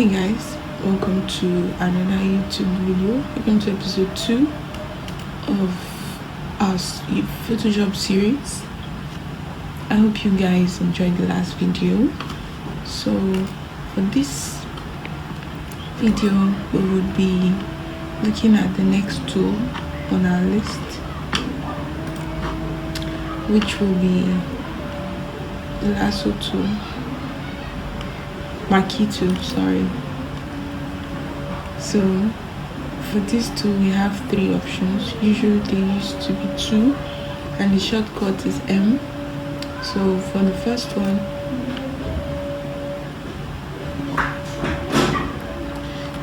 Hey guys, welcome to another YouTube video. Welcome to episode 2 of our Photoshop series. I hope you guys enjoyed the last video. So for this video we would be looking at the next tool on our list, which will be the lasso tool. Marquee tool, sorry. So for this tool we have 3 options. Usually they used to be 2 and the shortcut is M. So for the first one,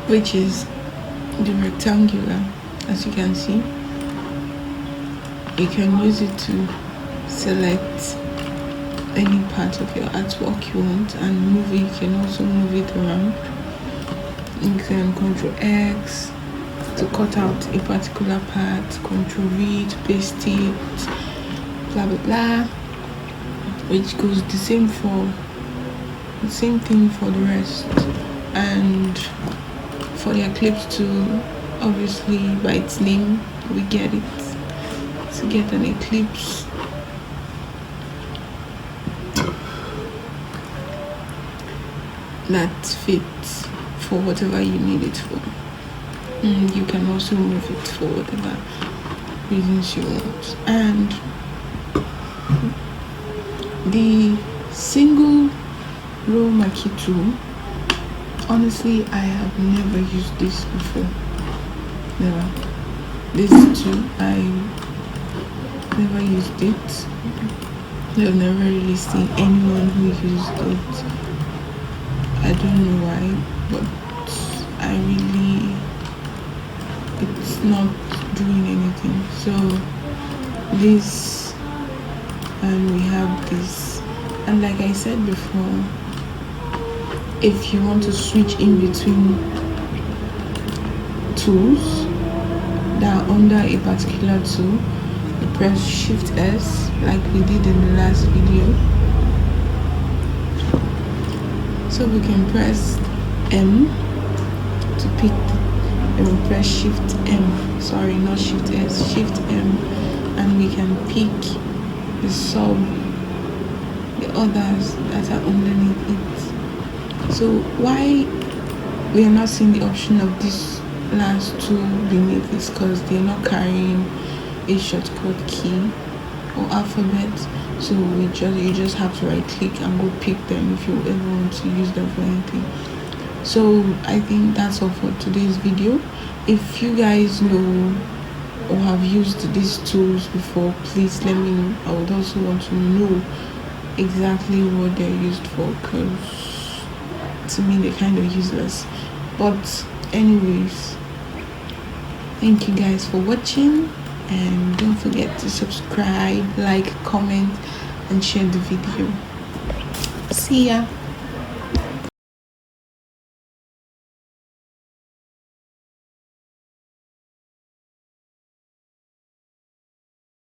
which is the rectangular, as you can see, you can use it to select any part of your artwork you want and move it. You can also move it around. You can Ctrl X to cut out a particular part, Ctrl V to paste it, blah blah blah, which goes the same thing for the rest. And for the eclipse tool, obviously by its name we get it to get an eclipse. That fits for whatever you need it for. You can also move it for whatever reasons you want. And the single row marquee tool, honestly I have never used this before. Never. This too, I never used it. I've never really seen anyone who used it. I don't know why, but it's not doing anything. So this, and we have this, and like I said before, if you want to switch in between tools that are under a particular tool, you press Shift S like we did in the last video. So we can press M to pick, and we press Shift M, sorry, not Shift S, Shift M, and we can pick the others that are underneath it. So why we are not seeing the option of this last tool beneath is because they're not carrying a shortcut key or alphabet. So you just have to right click and go pick them if you ever want to use them for anything. So I think that's all for today's video. If you guys know or have used these tools before, please let me know. I would also want to know exactly what they're used for, because to me they're kind of useless. But anyways, thank you guys for watching, and don't forget to subscribe, like, comment and share the video. See ya.